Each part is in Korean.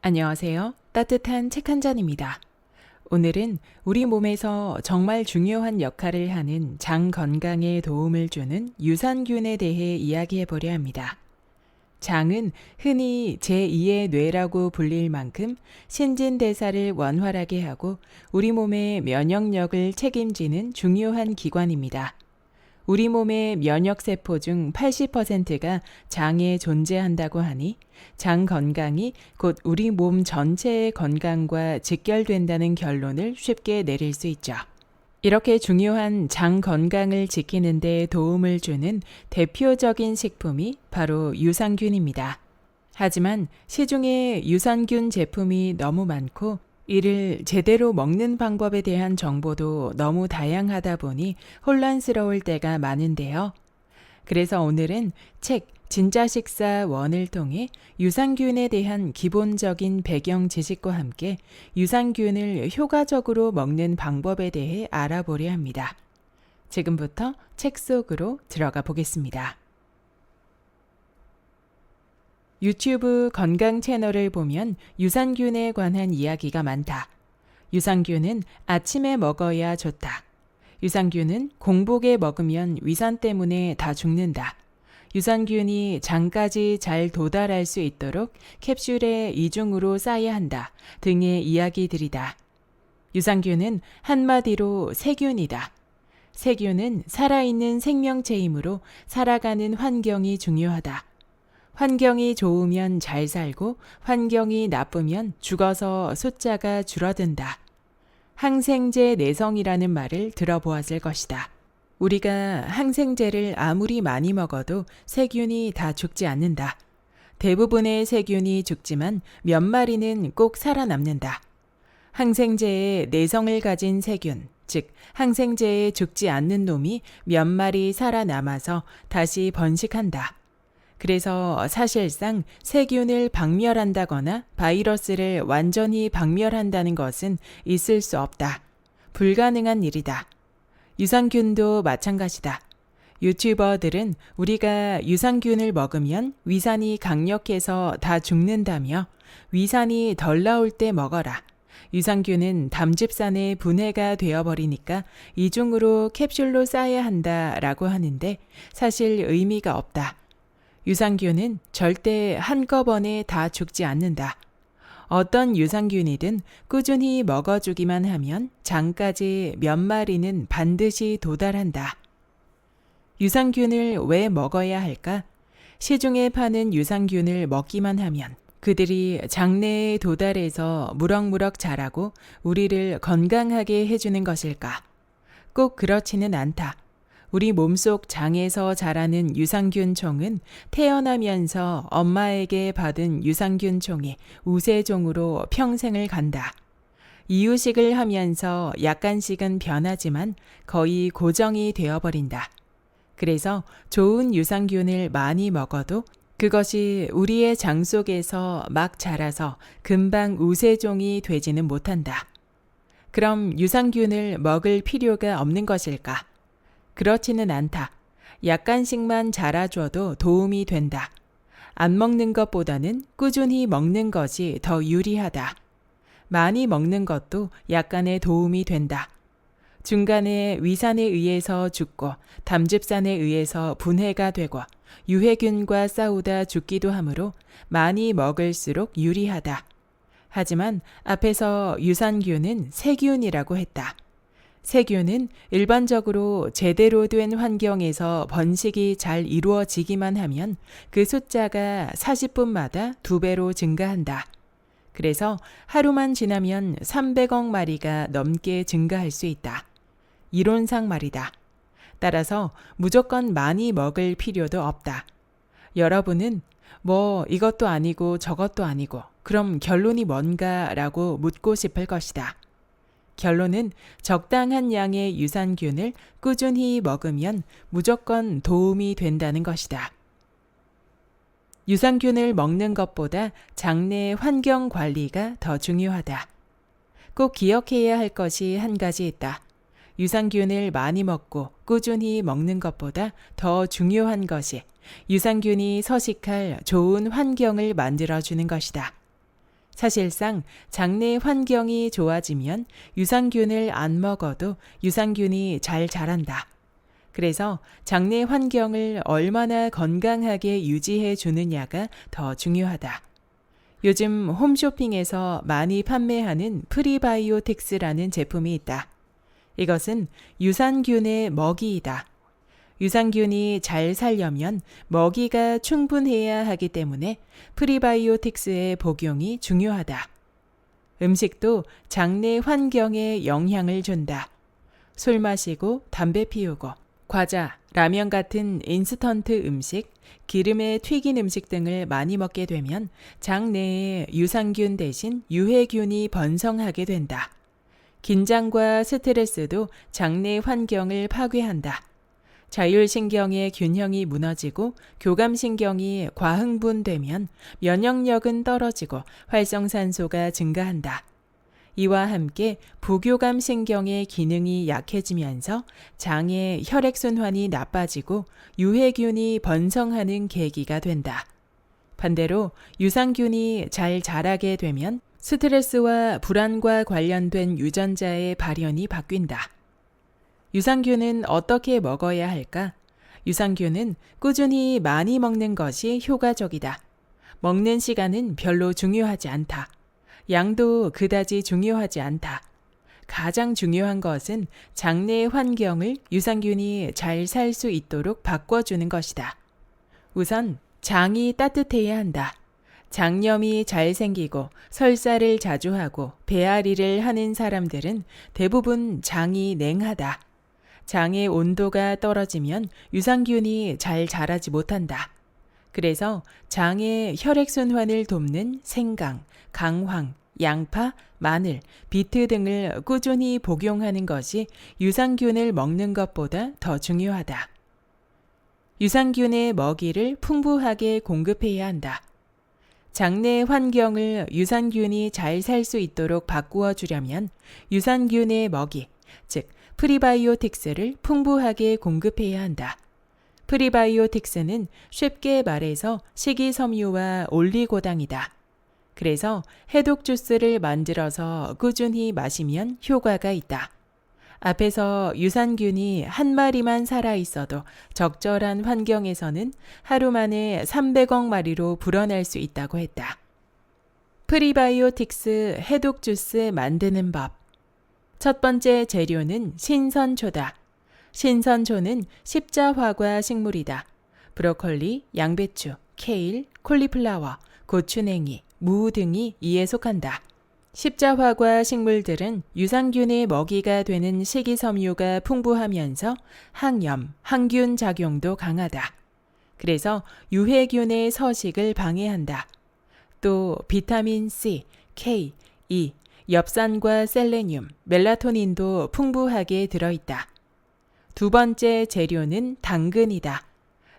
안녕하세요. 따뜻한 책 한 잔입니다. 오늘은 우리 몸에서 정말 중요한 역할을 하는 장 건강에 도움을 주는 유산균에 대해 이야기해 보려 합니다. 장은 흔히 제2의 뇌라고 불릴 만큼 신진대사를 원활하게 하고 우리 몸의 면역력을 책임지는 중요한 기관입니다. 우리 몸의 면역세포 중 80%가 장에 존재한다고 하니 장 건강이 곧 우리 몸 전체의 건강과 직결된다는 결론을 쉽게 내릴 수 있죠. 이렇게 중요한 장 건강을 지키는 데 도움을 주는 대표적인 식품이 바로 유산균입니다. 하지만 시중에 유산균 제품이 너무 많고 이를 제대로 먹는 방법에 대한 정보도 너무 다양하다 보니 혼란스러울 때가 많은데요. 그래서 오늘은 책 진짜 식사 원을 통해 유산균에 대한 기본적인 배경 지식과 함께 유산균을 효과적으로 먹는 방법에 대해 알아보려 합니다. 지금부터 책 속으로 들어가 보겠습니다. 유튜브 건강 채널을 보면 유산균에 관한 이야기가 많다. 유산균은 아침에 먹어야 좋다. 유산균은 공복에 먹으면 위산 때문에 다 죽는다. 유산균이 장까지 잘 도달할 수 있도록 캡슐에 이중으로 싸야 한다 등의 이야기들이다. 유산균은 한마디로 세균이다. 세균은 살아있는 생명체이므로 살아가는 환경이 중요하다. 환경이 좋으면 잘 살고 환경이 나쁘면 죽어서 숫자가 줄어든다. 항생제 내성이라는 말을 들어보았을 것이다. 우리가 항생제를 아무리 많이 먹어도 세균이 다 죽지 않는다. 대부분의 세균이 죽지만 몇 마리는 꼭 살아남는다. 항생제에 내성을 가진 세균, 즉 항생제에 죽지 않는 놈이 몇 마리 살아남아서 다시 번식한다. 그래서 사실상 세균을 박멸한다거나 바이러스를 완전히 박멸한다는 것은 있을 수 없다. 불가능한 일이다. 유산균도 마찬가지다. 유튜버들은 우리가 유산균을 먹으면 위산이 강력해서 다 죽는다며 위산이 덜 나올 때 먹어라. 유산균은 담즙산의 분해가 되어버리니까 이중으로 캡슐로 싸야 한다라고 하는데 사실 의미가 없다. 유산균은 절대 한꺼번에 다 죽지 않는다. 어떤 유산균이든 꾸준히 먹어주기만 하면 장까지 몇 마리는 반드시 도달한다. 유산균을 왜 먹어야 할까? 시중에 파는 유산균을 먹기만 하면 그들이 장내에 도달해서 무럭무럭 자라고 우리를 건강하게 해주는 것일까? 꼭 그렇지는 않다. 우리 몸속 장에서 자라는 유산균총은 태어나면서 엄마에게 받은 유산균총이 우세종으로 평생을 간다. 이유식을 하면서 약간씩은 변하지만 거의 고정이 되어버린다. 그래서 좋은 유산균을 많이 먹어도 그것이 우리의 장 속에서 막 자라서 금방 우세종이 되지는 못한다. 그럼 유산균을 먹을 필요가 없는 것일까? 그렇지는 않다. 약간씩만 자라줘도 도움이 된다. 안 먹는 것보다는 꾸준히 먹는 것이 더 유리하다. 많이 먹는 것도 약간의 도움이 된다. 중간에 위산에 의해서 죽고 담즙산에 의해서 분해가 되고 유해균과 싸우다 죽기도 하므로 많이 먹을수록 유리하다. 하지만 앞에서 유산균은 세균이라고 했다. 세균은 일반적으로 제대로 된 환경에서 번식이 잘 이루어지기만 하면 그 숫자가 40분마다 2배로 증가한다. 그래서 하루만 지나면 300억 마리가 넘게 증가할 수 있다. 이론상 말이다. 따라서 무조건 많이 먹을 필요도 없다. 여러분은 이것도 아니고 저것도 아니고 그럼 결론이 뭔가라고 묻고 싶을 것이다. 결론은 적당한 양의 유산균을 꾸준히 먹으면 무조건 도움이 된다는 것이다. 유산균을 먹는 것보다 장내 환경 관리가 더 중요하다. 꼭 기억해야 할 것이 한 가지 있다. 유산균을 많이 먹고 꾸준히 먹는 것보다 더 중요한 것이 유산균이 서식할 좋은 환경을 만들어주는 것이다. 사실상 장내 환경이 좋아지면 유산균을 안 먹어도 유산균이 잘 자란다. 그래서 장내 환경을 얼마나 건강하게 유지해 주느냐가 더 중요하다. 요즘 홈쇼핑에서 많이 판매하는 프리바이오틱스라는 제품이 있다. 이것은 유산균의 먹이이다. 유산균이 잘 살려면 먹이가 충분해야 하기 때문에 프리바이오틱스의 복용이 중요하다. 음식도 장내 환경에 영향을 준다. 술 마시고 담배 피우고 과자, 라면 같은 인스턴트 음식, 기름에 튀긴 음식 등을 많이 먹게 되면 장내에 유산균 대신 유해균이 번성하게 된다. 긴장과 스트레스도 장내 환경을 파괴한다. 자율신경의 균형이 무너지고 교감신경이 과흥분되면 면역력은 떨어지고 활성산소가 증가한다. 이와 함께 부교감신경의 기능이 약해지면서 장의 혈액순환이 나빠지고 유해균이 번성하는 계기가 된다. 반대로 유산균이 잘 자라게 되면 스트레스와 불안과 관련된 유전자의 발현이 바뀐다. 유산균은 어떻게 먹어야 할까? 유산균은 꾸준히 많이 먹는 것이 효과적이다. 먹는 시간은 별로 중요하지 않다. 양도 그다지 중요하지 않다. 가장 중요한 것은 장내 환경을 유산균이 잘 살 수 있도록 바꿔주는 것이다. 우선 장이 따뜻해야 한다. 장염이 잘 생기고 설사를 자주 하고 배앓이를 하는 사람들은 대부분 장이 냉하다. 장의 온도가 떨어지면 유산균이 잘 자라지 못한다. 그래서 장의 혈액순환을 돕는 생강, 강황, 양파, 마늘, 비트 등을 꾸준히 복용하는 것이 유산균을 먹는 것보다 더 중요하다. 유산균의 먹이를 풍부하게 공급해야 한다. 장내 환경을 유산균이 잘 살 수 있도록 바꾸어 주려면 유산균의 먹이, 즉 프리바이오틱스를 풍부하게 공급해야 한다. 프리바이오틱스는 쉽게 말해서 식이섬유와 올리고당이다. 그래서 해독 주스를 만들어서 꾸준히 마시면 효과가 있다. 앞에서 유산균이 한 마리만 살아 있어도 적절한 환경에서는 하루 만에 300억 마리로 불어날 수 있다고 했다. 프리바이오틱스 해독 주스 만드는 법. 첫 번째 재료는 신선초다. 신선초는 십자화과 식물이다. 브로콜리, 양배추, 케일, 콜리플라워, 고추냉이, 무 등이 이에 속한다. 십자화과 식물들은 유산균의 먹이가 되는 식이섬유가 풍부하면서 항염, 항균 작용도 강하다. 그래서 유해균의 서식을 방해한다. 또 비타민 C, K, E, 엽산과 셀레늄, 멜라토닌도 풍부하게 들어있다. 두 번째 재료는 당근이다.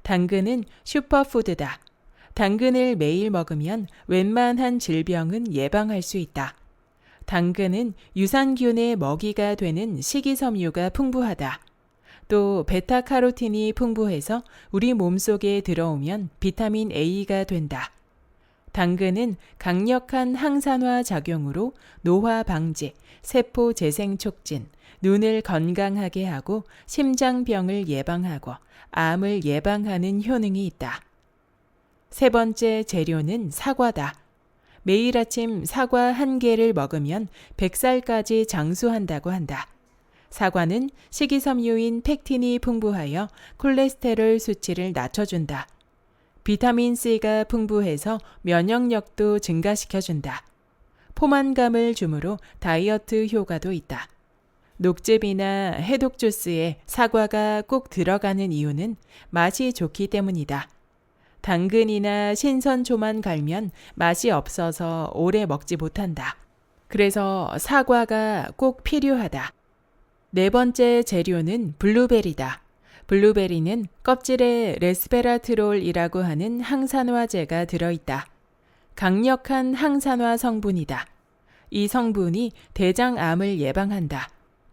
당근은 슈퍼푸드다. 당근을 매일 먹으면 웬만한 질병은 예방할 수 있다. 당근은 유산균의 먹이가 되는 식이섬유가 풍부하다. 또 베타카로틴이 풍부해서 우리 몸속에 들어오면 비타민 A가 된다. 당근은 강력한 항산화 작용으로 노화 방지, 세포 재생 촉진, 눈을 건강하게 하고 심장병을 예방하고 암을 예방하는 효능이 있다. 세 번째 재료는 사과다. 매일 아침 사과 1개를 먹으면 100살까지 장수한다고 한다. 사과는 식이섬유인 팩틴이 풍부하여 콜레스테롤 수치를 낮춰준다. 비타민C가 풍부해서 면역력도 증가시켜준다. 포만감을 주므로 다이어트 효과도 있다. 녹즙이나 해독 주스에 사과가 꼭 들어가는 이유는 맛이 좋기 때문이다. 당근이나 신선초만 갈면 맛이 없어서 오래 먹지 못한다. 그래서 사과가 꼭 필요하다. 네 번째 재료는 블루베리다. 블루베리는 껍질에 레스베라트롤이라고 하는 항산화제가 들어있다. 강력한 항산화 성분이다. 이 성분이 대장암을 예방한다.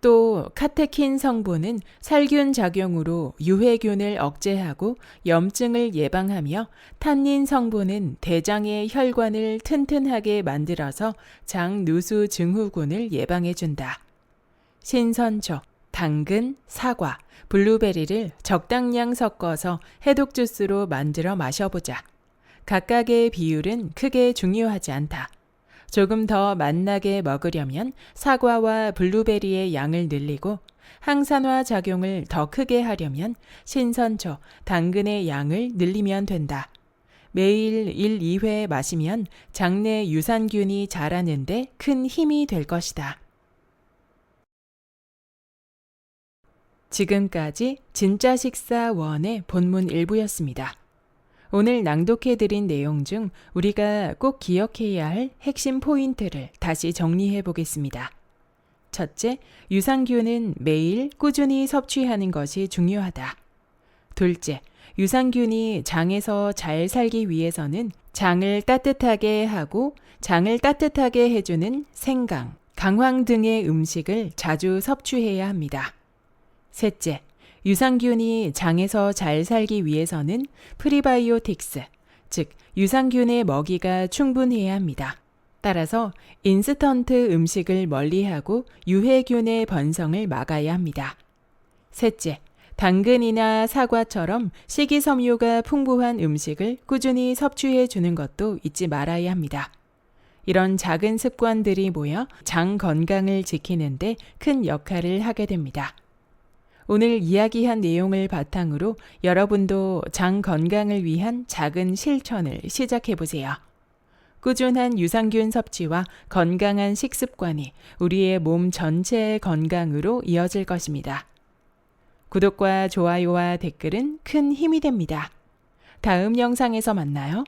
또 카테킨 성분은 살균 작용으로 유해균을 억제하고 염증을 예방하며 탄닌 성분은 대장의 혈관을 튼튼하게 만들어서 장누수 증후군을 예방해준다. 신선초, 당근, 사과, 블루베리를 적당량 섞어서 해독 주스로 만들어 마셔보자. 각각의 비율은 크게 중요하지 않다. 조금 더 맛나게 먹으려면 사과와 블루베리의 양을 늘리고 항산화 작용을 더 크게 하려면 신선초, 당근의 양을 늘리면 된다. 매일 1, 2회 마시면 장내 유산균이 자라는데 큰 힘이 될 것이다. 지금까지 진짜 식사 원의 본문 일부였습니다. 오늘 낭독해드린 내용 중 우리가 꼭 기억해야 할 핵심 포인트를 다시 정리해 보겠습니다. 첫째, 유산균은 매일 꾸준히 섭취하는 것이 중요하다. 둘째, 유산균이 장에서 잘 살기 위해서는 장을 따뜻하게 하고 장을 따뜻하게 해주는 생강, 강황 등의 음식을 자주 섭취해야 합니다. 셋째, 유산균이 장에서 잘 살기 위해서는 프리바이오틱스, 즉 유산균의 먹이가 충분해야 합니다. 따라서 인스턴트 음식을 멀리하고 유해균의 번성을 막아야 합니다. 셋째, 당근이나 사과처럼 식이섬유가 풍부한 음식을 꾸준히 섭취해 주는 것도 잊지 말아야 합니다. 이런 작은 습관들이 모여 장 건강을 지키는 데 큰 역할을 하게 됩니다. 오늘 이야기한 내용을 바탕으로 여러분도 장 건강을 위한 작은 실천을 시작해 보세요. 꾸준한 유산균 섭취와 건강한 식습관이 우리의 몸 전체의 건강으로 이어질 것입니다. 구독과 좋아요와 댓글은 큰 힘이 됩니다. 다음 영상에서 만나요.